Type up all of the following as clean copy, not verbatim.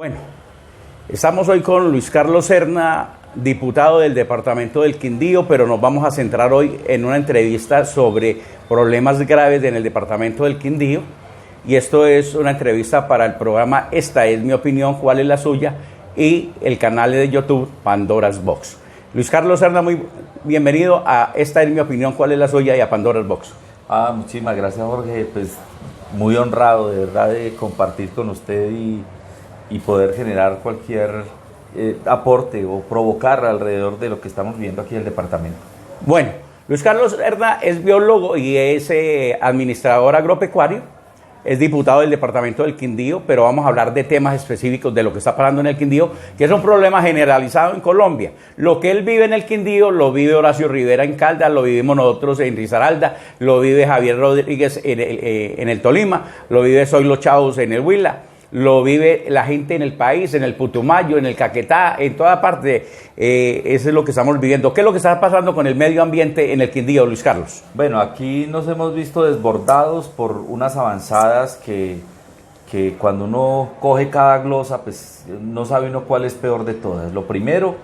Bueno, estamos hoy con Luis Carlos Serna, diputado del departamento del Quindío, pero nos vamos a centrar hoy en una entrevista sobre problemas graves en el departamento del Quindío. Y esto es una entrevista para el programa Esta es mi opinión, ¿cuál es la suya? Y el canal de YouTube Pandora's Box. Luis Carlos Serna, muy bienvenido a Esta es mi opinión, ¿cuál es la suya? Y a Pandora's Box. Muchísimas gracias, Jorge. Pues muy honrado de verdad de compartir con usted y poder generar cualquier aporte o provocar alrededor de lo que estamos viendo aquí en el departamento. Bueno, Luis Carlos Serna es biólogo y es administrador agropecuario. Es diputado del departamento del Quindío, pero vamos a hablar de temas específicos de lo que está pasando en el Quindío, que es un problema generalizado en Colombia. Lo que él vive en el Quindío, lo vive Horacio Rivera en Caldas, lo vivimos nosotros en Risaralda, lo vive Javier Rodríguez en el Tolima, lo vive Zoilo Chávez en el Huila, lo vive la gente en el país, en el Putumayo, en el Caquetá, en toda parte. Eso es lo que estamos viviendo. ¿Qué es lo que está pasando con el medio ambiente en el Quindío, Luis Carlos? Bueno, aquí nos hemos visto desbordados por unas avanzadas que cuando uno coge cada glosa, pues no sabe uno cuál es peor de todas. Lo primero,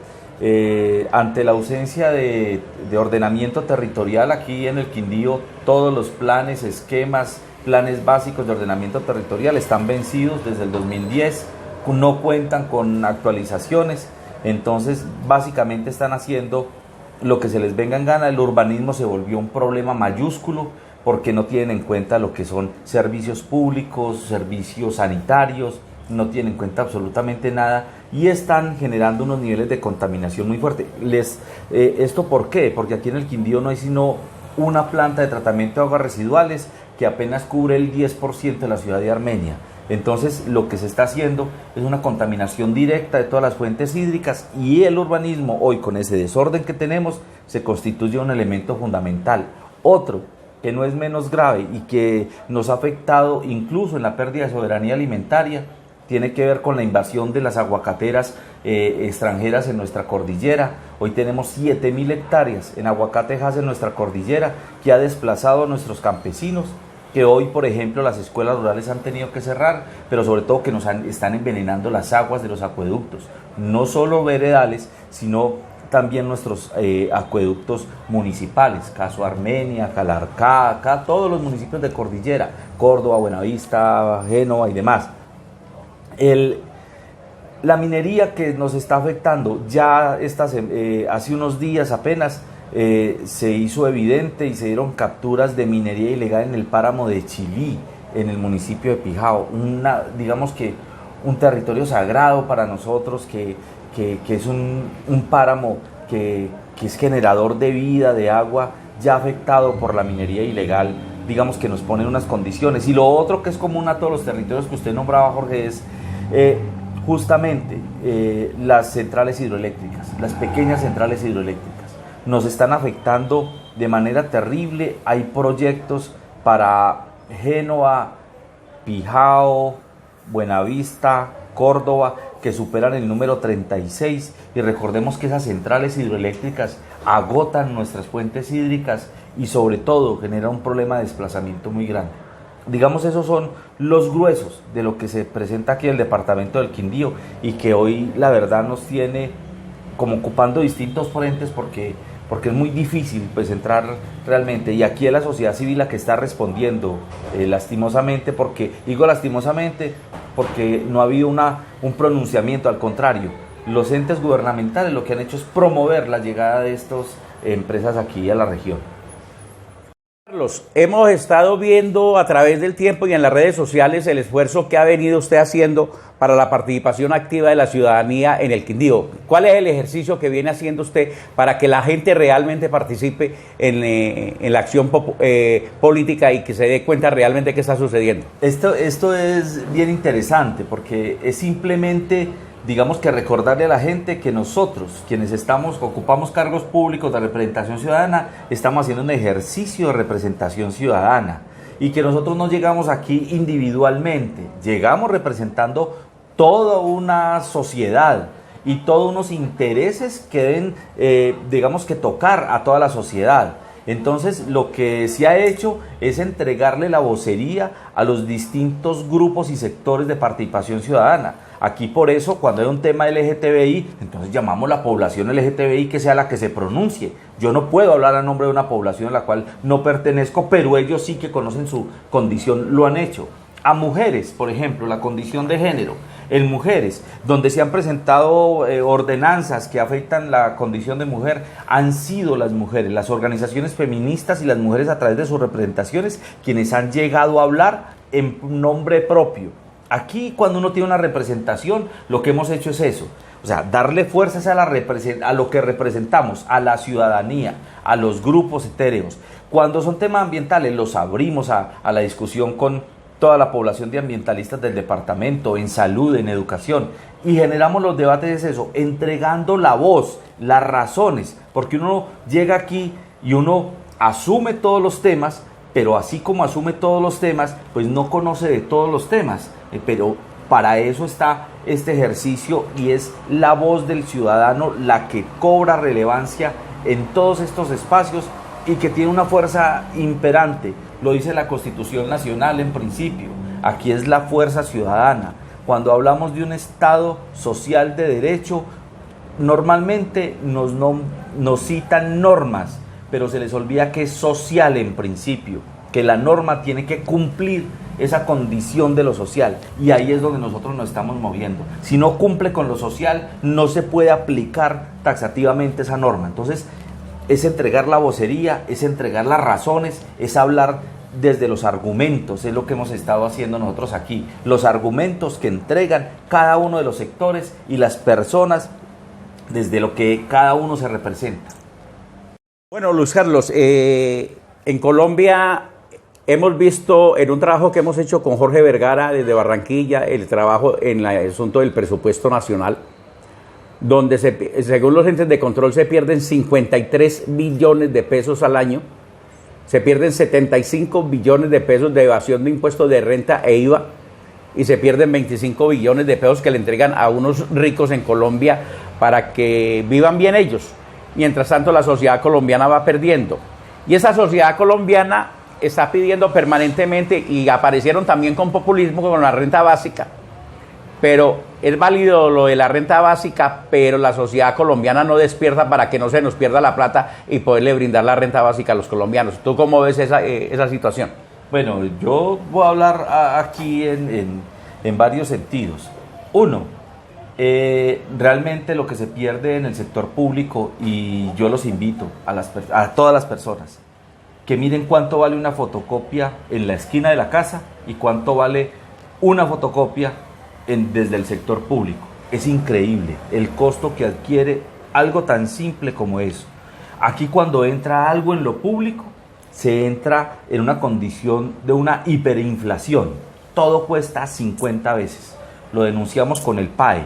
ante la ausencia de ordenamiento territorial aquí en el Quindío, todos los planes, esquemas, planes básicos de ordenamiento territorial están vencidos desde el 2010, no cuentan con actualizaciones, entonces básicamente están haciendo lo que se les venga en gana. El urbanismo se volvió un problema mayúsculo porque no tienen en cuenta lo que son servicios públicos, servicios sanitarios, no tienen en cuenta absolutamente nada y están generando unos niveles de contaminación muy fuertes. ¿Esto por qué? Porque aquí en el Quindío no hay sino una planta de tratamiento de aguas residuales que apenas cubre el 10% de la ciudad de Armenia. Entonces lo que se está haciendo es una contaminación directa de todas las fuentes hídricas y el urbanismo hoy, con ese desorden que tenemos, se constituye un elemento fundamental. Otro que no es menos grave y que nos ha afectado incluso en la pérdida de soberanía alimentaria tiene que ver con la invasión de las aguacateras extranjeras en nuestra cordillera. Hoy tenemos 7.000 hectáreas en aguacatejas en nuestra cordillera que ha desplazado a nuestros campesinos, que hoy, por ejemplo, las escuelas rurales han tenido que cerrar, pero sobre todo que están envenenando las aguas de los acueductos, no solo veredales, sino también nuestros acueductos municipales, caso Armenia, Calarcá, acá todos los municipios de cordillera, Córdoba, Buenavista, Génova y demás. La minería que nos está afectando, ya hace unos días apenas se hizo evidente y se dieron capturas de minería ilegal en el páramo de Chilí, en el municipio de Pijao, digamos que un territorio sagrado para nosotros, que es un páramo que es generador de vida, de agua, ya afectado por la minería ilegal, digamos que nos ponen unas condiciones. Y lo otro que es común a todos los territorios que usted nombraba, Jorge, es justamente las centrales hidroeléctricas, las pequeñas centrales hidroeléctricas nos están afectando de manera terrible. Hay proyectos para Génova, Pijao, Buenavista, Córdoba, que superan el número 36, y recordemos que esas centrales hidroeléctricas agotan nuestras fuentes hídricas y sobre todo genera un problema de desplazamiento muy grande. Digamos, esos son los gruesos de lo que se presenta aquí en el departamento del Quindío y que hoy la verdad nos tiene como ocupando distintos frentes porque es muy difícil pues entrar realmente, y aquí es la sociedad civil la que está respondiendo lastimosamente, porque digo lastimosamente porque no ha habido un pronunciamiento, al contrario, los entes gubernamentales lo que han hecho es promover la llegada de estas empresas aquí a la región. Carlos, hemos estado viendo a través del tiempo y en las redes sociales el esfuerzo que ha venido usted haciendo para la participación activa de la ciudadanía en el Quindío. ¿Cuál es el ejercicio que viene haciendo usted para que la gente realmente participe en la acción política y que se dé cuenta realmente qué está sucediendo? Esto es bien interesante porque es simplemente, digamos, que recordarle a la gente que nosotros, quienes ocupamos cargos públicos de representación ciudadana, estamos haciendo un ejercicio de representación ciudadana y que nosotros no llegamos aquí individualmente, llegamos representando toda una sociedad y todos unos intereses que deben, digamos, que tocar a toda la sociedad. Entonces, lo que se ha hecho es entregarle la vocería a los distintos grupos y sectores de participación ciudadana. Aquí por eso, cuando hay un tema LGTBI, entonces llamamos a la población LGTBI que sea la que se pronuncie. Yo no puedo hablar a nombre de una población a la cual no pertenezco, pero ellos sí que conocen su condición, lo han hecho. A mujeres, por ejemplo, la condición de género. En mujeres, donde se han presentado ordenanzas que afectan la condición de mujer, han sido las mujeres, las organizaciones feministas y las mujeres a través de sus representaciones, quienes han llegado a hablar en nombre propio. Aquí, cuando uno tiene una representación, lo que hemos hecho es eso, o sea, darle fuerzas a lo que representamos, a la ciudadanía, a los grupos etéreos. Cuando son temas ambientales, los abrimos a la discusión con toda la población de ambientalistas del departamento, en salud, en educación, y generamos los debates, es eso, entregando la voz, las razones, porque uno llega aquí y uno asume todos los temas, pero así como asume todos los temas, pues no conoce de todos los temas, pero para eso está este ejercicio y es la voz del ciudadano la que cobra relevancia en todos estos espacios y que tiene una fuerza imperante. Lo dice la Constitución Nacional en principio. Aquí es la fuerza ciudadana. Cuando hablamos de un Estado social de derecho, normalmente nos citan normas, pero se les olvida que es social en principio, que la norma tiene que cumplir esa condición de lo social, y ahí es donde nosotros nos estamos moviendo. Si no cumple con lo social, no se puede aplicar taxativamente esa norma. Entonces, es entregar la vocería, es entregar las razones, es hablar desde los argumentos, es lo que hemos estado haciendo nosotros aquí, los argumentos que entregan cada uno de los sectores y las personas desde lo que cada uno se representa. Bueno, Luis Carlos, en Colombia hemos visto en un trabajo que hemos hecho con Jorge Vergara desde Barranquilla, el trabajo en el asunto del presupuesto nacional, donde según los entes de control se pierden 53 billones de pesos al año, se pierden 75 billones de pesos de evasión de impuestos de renta e IVA y se pierden 25 billones de pesos que le entregan a unos ricos en Colombia para que vivan bien ellos. Mientras tanto, la sociedad colombiana va perdiendo. Y esa sociedad colombiana está pidiendo permanentemente, y aparecieron también con populismo con la renta básica, pero es válido lo de la renta básica, pero la sociedad colombiana no despierta para que no se nos pierda la plata y poderle brindar la renta básica a los colombianos. ¿Tú cómo ves esa situación? Bueno, yo voy a hablar aquí en varios sentidos. Uno, realmente lo que se pierde en el sector público, y yo los invito a todas las personas, que miren cuánto vale una fotocopia en la esquina de la casa y cuánto vale una fotocopia desde el sector público. Es increíble el costo que adquiere algo tan simple como eso. Aquí, cuando entra algo en lo público, se entra en una condición de una hiperinflación. Todo cuesta 50 veces. Lo denunciamos con el PAE,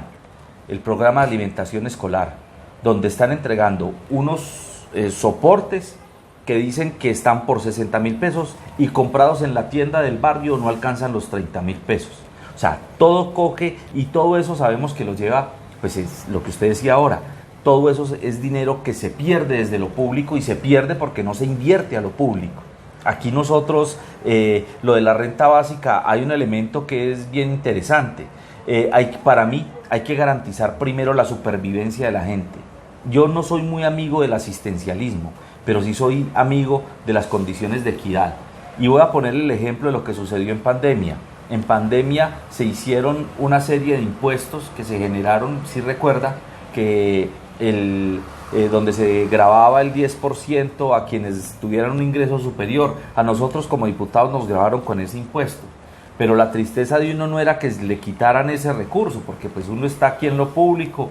el Programa de Alimentación Escolar, donde están entregando unos soportes que dicen que están por 60.000 pesos y comprados en la tienda del barrio no alcanzan los 30.000 pesos. O sea, todo coge, y todo eso sabemos que lo lleva, pues es lo que usted decía ahora, todo eso es dinero que se pierde desde lo público, y se pierde porque no se invierte a lo público. Aquí nosotros, lo de la renta básica, hay un elemento que es bien interesante. Para mí hay que garantizar primero la supervivencia de la gente. Yo no soy muy amigo del asistencialismo, pero sí soy amigo de las condiciones de equidad. Y voy a ponerle el ejemplo de lo que sucedió en pandemia. En pandemia se hicieron una serie de impuestos que se generaron, si recuerda, que donde se grababa el 10% a quienes tuvieran un ingreso superior. A nosotros como diputados nos grabaron con ese impuesto. Pero la tristeza de uno no era que le quitaran ese recurso, porque pues uno está aquí en lo público,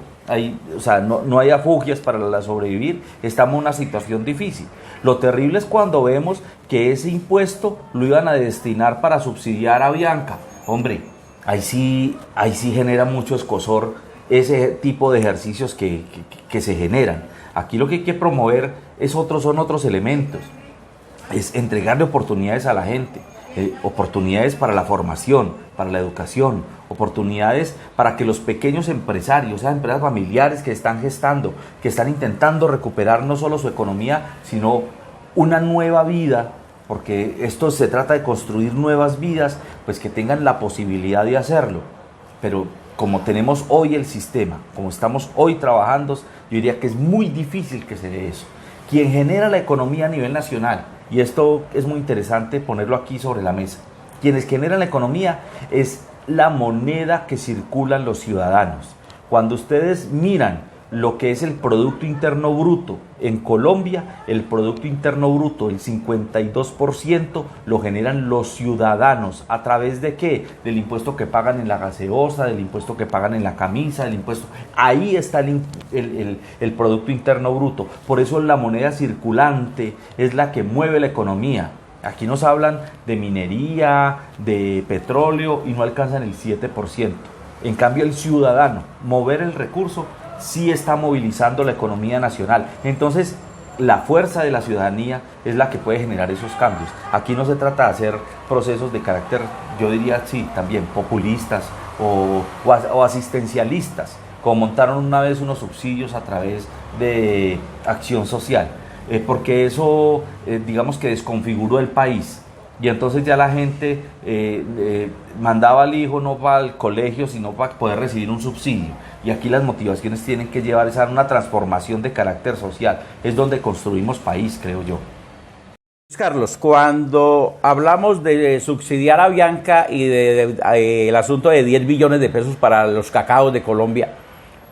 o sea, no hay afugias para sobrevivir, estamos en una situación difícil. Lo terrible es cuando vemos que ese impuesto lo iban a destinar para subsidiar a Bianca. Hombre, ahí sí genera mucho escozor ese tipo de ejercicios que se generan. Aquí lo que hay que promover son otros elementos, es entregarle oportunidades a la gente. Oportunidades para la formación, para la educación, oportunidades para que los pequeños empresarios, esas empresas familiares que están gestando, que están intentando recuperar no solo su economía, sino una nueva vida, porque esto se trata de construir nuevas vidas, pues que tengan la posibilidad de hacerlo. Pero como tenemos hoy el sistema, como estamos hoy trabajando, yo diría que es muy difícil que se dé eso. Quien genera la economía a nivel nacional, y esto es muy interesante ponerlo aquí sobre la mesa, quienes generan la economía es la moneda que circulan los ciudadanos. Cuando ustedes miran lo que es el Producto Interno Bruto en Colombia, el Producto Interno Bruto, el 52% lo generan los ciudadanos. ¿A través de qué? Del impuesto que pagan en la gaseosa, del impuesto que pagan en la camisa, del impuesto. Ahí está el Producto Interno Bruto. Por eso la moneda circulante es la que mueve la economía. Aquí nos hablan de minería, de petróleo y no alcanzan el 7%. En cambio, el ciudadano, mover el recurso, sí está movilizando la economía nacional. Entonces, la fuerza de la ciudadanía es la que puede generar esos cambios. Aquí no se trata de hacer procesos de carácter, yo diría sí, también populistas o asistencialistas, como montaron una vez unos subsidios a través de acción social, porque eso, digamos que desconfiguró el país. Y entonces ya la gente mandaba al hijo no para el colegio, sino para poder recibir un subsidio. Y aquí las motivaciones tienen que llevar a una transformación de carácter social. Es donde construimos país, creo yo. Carlos, cuando hablamos de subsidiar a Bianca y el asunto de 10 billones de pesos para los cacaos de Colombia,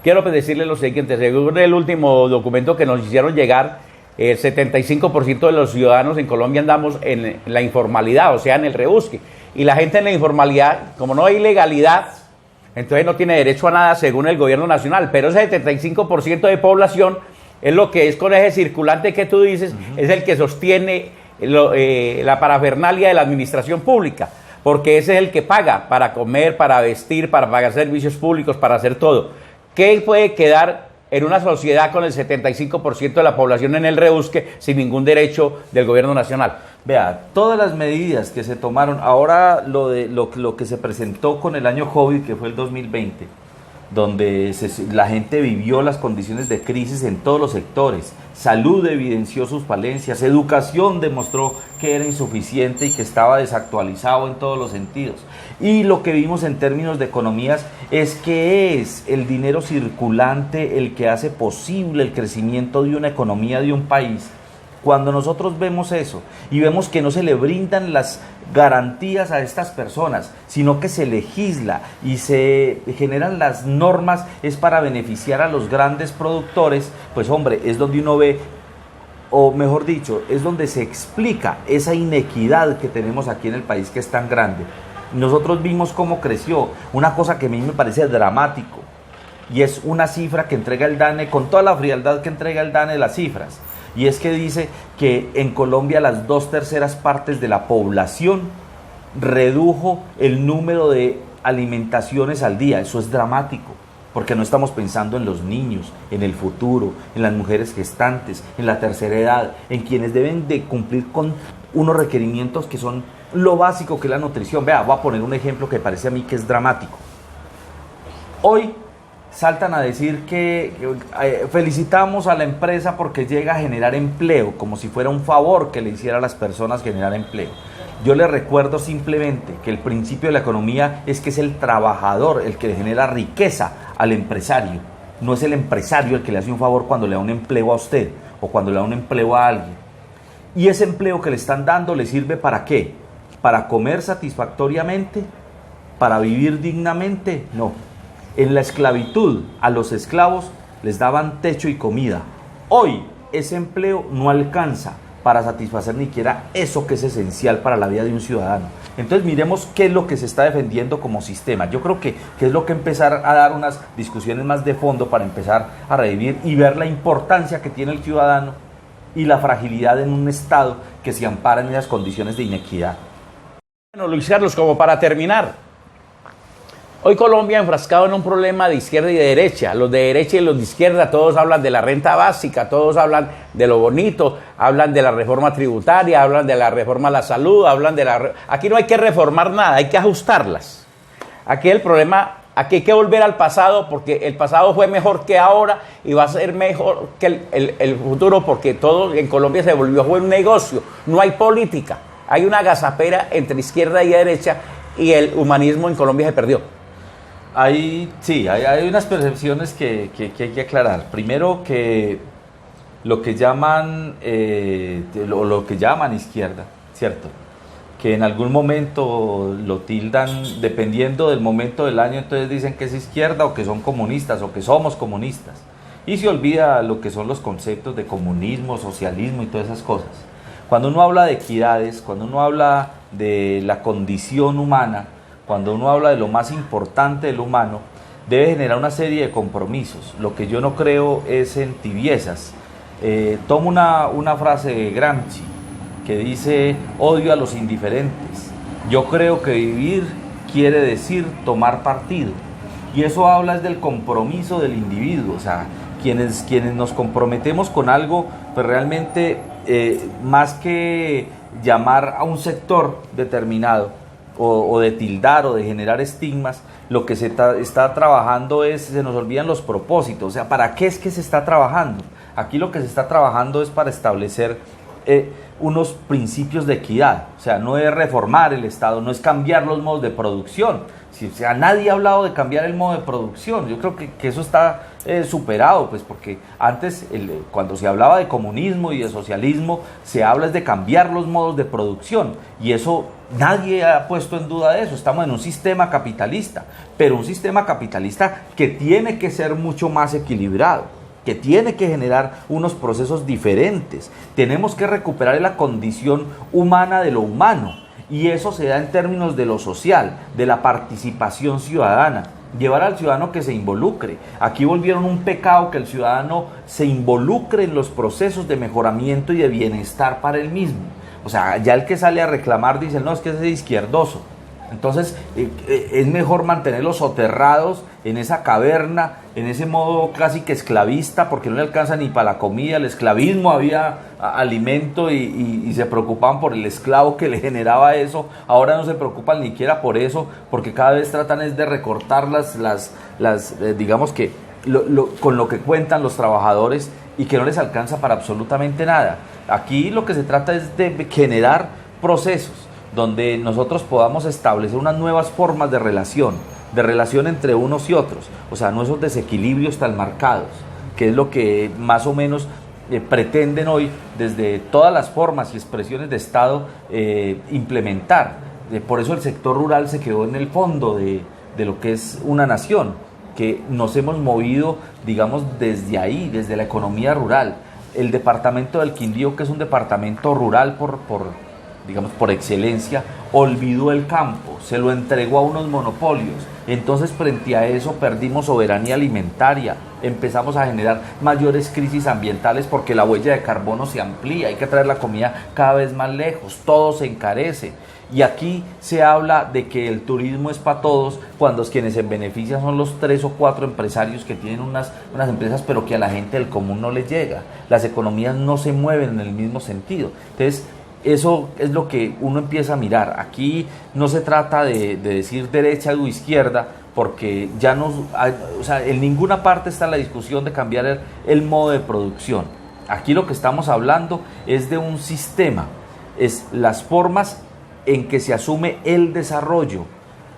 quiero decirle lo siguiente. Según el último documento que nos hicieron llegar, el 75% de los ciudadanos en Colombia andamos en la informalidad, o sea, en el rebusque. Y la gente en la informalidad, como no hay legalidad, entonces no tiene derecho a nada según el gobierno nacional. Pero ese 75% de población es lo que es con ese circulante que tú dices, es el que sostiene la parafernalia de la administración pública. Porque ese es el que paga para comer, para vestir, para pagar servicios públicos, para hacer todo. ¿Qué puede quedar en una sociedad con el 75% de la población en el rebusque sin ningún derecho del gobierno nacional? Vea, todas las medidas que se tomaron, ahora lo que se presentó con el año COVID, que fue el 2020, donde la gente vivió las condiciones de crisis en todos los sectores, salud evidenció sus falencias, educación demostró que era insuficiente y que estaba desactualizado en todos los sentidos. Y lo que vimos en términos de economías es que es el dinero circulante el que hace posible el crecimiento de una economía de un país. Cuando nosotros vemos eso y vemos que no se le brindan las garantías a estas personas, sino que se legisla y se generan las normas es para beneficiar a los grandes productores, pues hombre, es donde uno ve, o mejor dicho, es donde se explica esa inequidad que tenemos aquí en el país, que es tan grande. Nosotros vimos cómo creció, una cosa que a mí me parece dramático, y es una cifra que entrega el DANE, con toda la frialdad que entrega el DANE las cifras. Y es que dice que en Colombia las 2/3 partes de la población redujo el número de alimentaciones al día. Eso es dramático, porque no estamos pensando en los niños, en el futuro, en las mujeres gestantes, en la tercera edad, en quienes deben de cumplir con unos requerimientos que son lo básico que es la nutrición. Vea, voy a poner un ejemplo que parece a mí que es dramático. Hoy saltan a decir que felicitamos a la empresa porque llega a generar empleo, como si fuera un favor que le hiciera a las personas generar empleo. Yo les recuerdo simplemente que el principio de la economía es que es el trabajador el que le genera riqueza al empresario. No es el empresario el que le hace un favor cuando le da un empleo a usted o cuando le da un empleo a alguien. Y ese empleo que le están dando le sirve ¿para qué? ¿Para comer satisfactoriamente? ¿Para vivir dignamente? No. En la esclavitud, a los esclavos les daban techo y comida. Hoy ese empleo no alcanza para satisfacer ni siquiera eso que es esencial para la vida de un ciudadano. Entonces miremos qué es lo que se está defendiendo como sistema. Yo creo que es lo que empezar a dar unas discusiones más de fondo para empezar a revivir y ver la importancia que tiene el ciudadano y la fragilidad en un Estado que se ampara en esas condiciones de inequidad. Bueno, Luis Carlos, como para terminar, hoy Colombia enfrascado en un problema de izquierda y de derecha. Los de derecha y los de izquierda todos hablan de la renta básica, todos hablan de lo bonito, hablan de la reforma tributaria, hablan de la reforma a la salud, hablan de la... Aquí no hay que reformar nada, hay que ajustarlas. Aquí el problema, aquí hay que volver al pasado porque el pasado fue mejor que ahora y va a ser mejor que el futuro porque todo en Colombia se volvió un negocio, no hay política. Hay una agazapera entre izquierda y derecha y el humanismo en Colombia se perdió. Hay unas percepciones que hay que aclarar. Primero que lo que llaman izquierda, ¿cierto? Que en algún momento lo tildan, dependiendo del momento del año, entonces dicen que es izquierda o que son comunistas o que somos comunistas. Y se olvida lo que son los conceptos de comunismo, socialismo y todas esas cosas. Cuando uno habla de equidades, cuando uno habla de la condición humana, cuando uno habla de lo más importante del humano, debe generar una serie de compromisos. Lo que yo no creo es en tibiezas. Tomo una frase de Gramsci que dice: odio a los indiferentes. Yo creo que vivir quiere decir tomar partido. Y eso habla es del compromiso del individuo. O sea, quienes nos comprometemos con algo, pues realmente más que llamar a un sector determinado o de tildar o de generar estigmas, lo que se está trabajando se nos olvidan los propósitos. O sea, ¿para qué es que se está trabajando? Aquí lo que se está trabajando es para establecer unos principios de equidad. O sea, no es reformar el Estado, no es cambiar los modos de producción. O sea, nadie ha hablado de cambiar el modo de producción. Yo creo que eso está superado, pues, porque antes, cuando se hablaba de comunismo y de socialismo, se habla de cambiar los modos de producción, y eso nadie ha puesto en duda de eso. Estamos en un sistema capitalista, pero un sistema capitalista que tiene que ser mucho más equilibrado, que tiene que generar unos procesos diferentes. Tenemos que recuperar la condición humana de lo humano, y eso se da en términos de lo social, de la participación ciudadana, llevar al ciudadano que se involucre. Aquí volvieron un pecado que el ciudadano se involucre en los procesos de mejoramiento y de bienestar para él mismo. O sea, ya el que sale a reclamar dice: no, es que es izquierdoso. Entonces es mejor mantenerlos soterrados en esa caverna, en ese modo casi que esclavista, porque no le alcanza ni para la comida. El esclavismo, había alimento y se preocupaban por el esclavo que le generaba eso. Ahora no se preocupan ni siquiera por eso, porque cada vez tratan es de recortar digamos que con lo que cuentan los trabajadores, y que no les alcanza para absolutamente nada. Aquí lo que se trata es de generar procesos donde nosotros podamos establecer unas nuevas formas de relación entre unos y otros. O sea, no esos desequilibrios tan marcados, que es lo que más o menos pretenden hoy desde todas las formas y expresiones de Estado implementar. Por eso el sector rural se quedó en el fondo de lo que es una nación, que nos hemos movido, digamos, desde ahí, desde la economía rural. El departamento del Quindío, que es un departamento rural digamos, por excelencia, olvidó el campo, se lo entregó a unos monopolios. Entonces, frente a eso, perdimos soberanía alimentaria, empezamos a generar mayores crisis ambientales porque la huella de carbono se amplía, hay que traer la comida cada vez más lejos, todo se encarece. Y aquí se habla de que el turismo es para todos, cuando quienes se benefician son los 3 o 4 empresarios que tienen unas empresas, pero que a la gente del común no les llega. Las economías no se mueven en el mismo sentido. Entonces, eso es lo que uno empieza a mirar. Aquí no se trata de decir derecha o izquierda, porque ya o sea, en ninguna parte está la discusión de cambiar el modo de producción. Aquí lo que estamos hablando es de un sistema, es las formas en que se asume el desarrollo,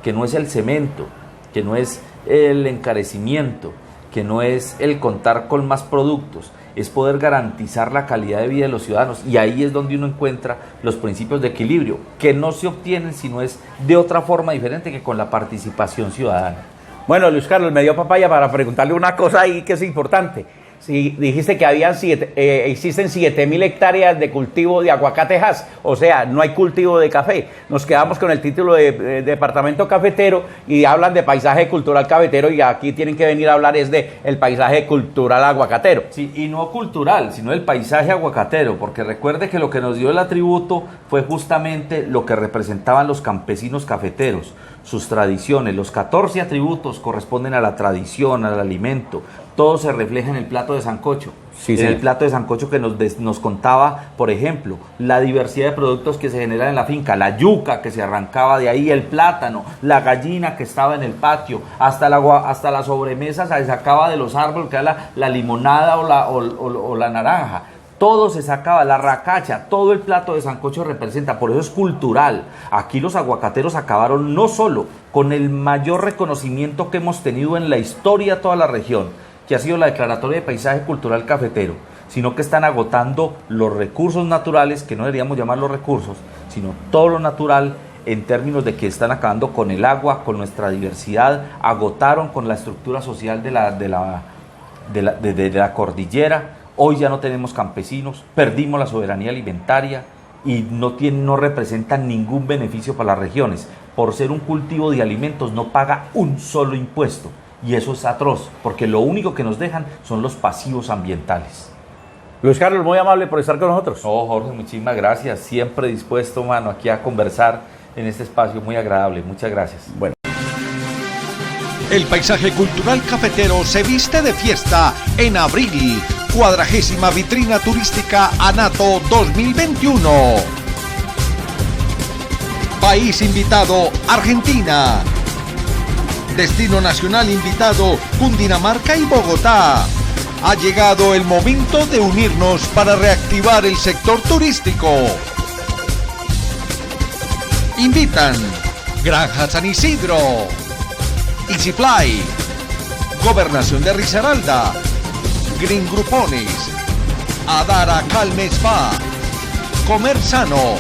que no es el cemento, que no es el encarecimiento, que no es el contar con más productos, es poder garantizar la calidad de vida de los ciudadanos. Y ahí es donde uno encuentra los principios de equilibrio, que no se obtienen sino es de otra forma diferente que con la participación ciudadana. Bueno, Luis Carlos, me dio papaya para preguntarle una cosa ahí que es importante. Si dijiste que existen 7.000 hectáreas de cultivo de aguacatejas, o sea, no hay cultivo de café. Nos quedamos con el título de departamento cafetero y hablan de paisaje cultural cafetero, y aquí tienen que venir a hablar es de el paisaje cultural aguacatero. Sí, y no cultural, sino el paisaje aguacatero, porque recuerde que lo que nos dio el atributo fue justamente lo que representaban los campesinos cafeteros, sus tradiciones. Los 14 atributos corresponden a la tradición, al alimento. Todo se refleja en el plato de sancocho. Sí, en el plato de sancocho que nos contaba, por ejemplo, la diversidad de productos que se generan en la finca, la yuca que se arrancaba de ahí, el plátano, la gallina que estaba en el patio, hasta la sobremesa se sacaba de los árboles, que era la limonada o la naranja. todo se sacaba, la racacha, todo el plato de sancocho representa, por eso es cultural. Aquí los aguacateros acabaron no solo con el mayor reconocimiento que hemos tenido en la historia de toda la región, que ha sido la Declaratoria de Paisaje Cultural Cafetero, sino que están agotando los recursos naturales, que no deberíamos llamarlos recursos, sino todo lo natural, en términos de que están acabando con el agua, con nuestra diversidad, agotaron con la estructura social de la cordillera. Hoy ya no tenemos campesinos, perdimos la soberanía alimentaria y no representan ningún beneficio para las regiones. Por ser un cultivo de alimentos no paga un solo impuesto y eso es atroz, porque lo único que nos dejan son los pasivos ambientales. Luis Carlos, muy amable por estar con nosotros. No, Jorge, muchísimas gracias. Siempre dispuesto, mano, aquí a conversar en este espacio muy agradable. Muchas gracias. Bueno. El paisaje cultural cafetero se viste de fiesta en abril. 40ª Vitrina Turística ANATO 2021. País invitado, Argentina. Destino nacional invitado, Cundinamarca y Bogotá. Ha llegado el momento de unirnos para reactivar el sector turístico. Invitan Granja San Isidro, EasyFly, Gobernación de Risaralda, Green Grupones, Adara Calme Spa, Comer Sano,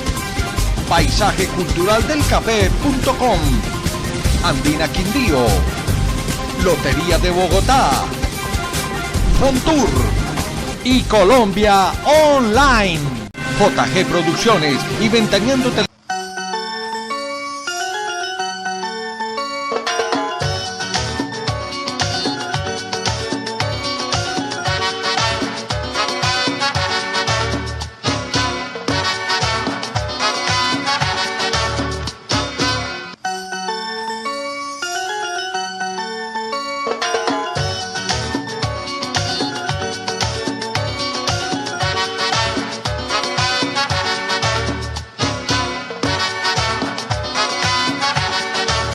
Paisaje Cultural del Café.com, Andina Quindío, Lotería de Bogotá, Fontour y Colombia Online. JG Producciones y Ventaneando